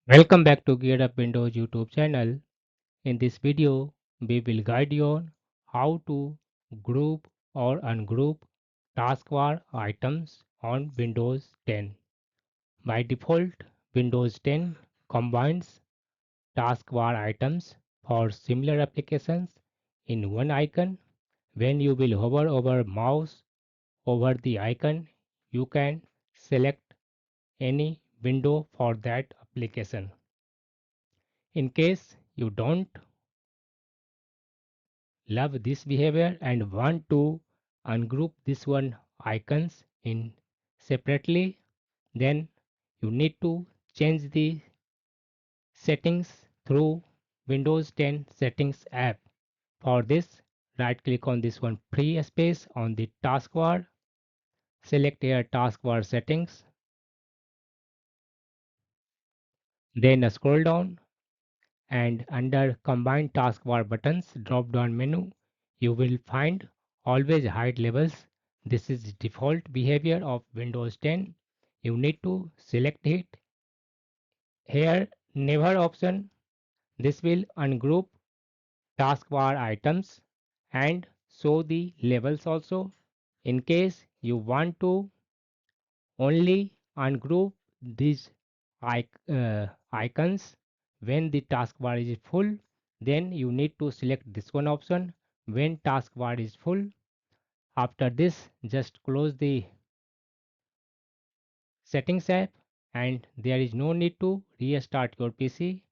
Welcome back to Gear Up Windows YouTube channel. In this video, we will guide you on how to group or ungroup taskbar items on Windows 10. By default, Windows 10 combines taskbar items for similar applications in one icon. When you will hover over mouse over the icon, you can select any window for that application. In case you don't love this behavior and want to ungroup this one icons in separately, then you need to change the settings through Windows 10 settings app. For this, right click on this one free space on the taskbar, select here taskbar settings, then scroll down and under combine taskbar buttons drop down menu you will find always hide labels. This is default behavior of Windows 10. You need to select it here never option. This will ungroup taskbar items and show the labels also. In case you want to only ungroup these icons when the taskbar is full, then you need to select this one option when taskbar is full. After this, just close the settings app and there is no need to restart your PC.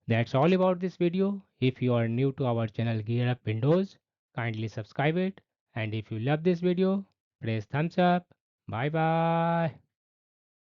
That's all about this video. If you are new to our channel Gear Up Windows, kindly subscribe it, and if you love this video, press thumbs up. Bye bye.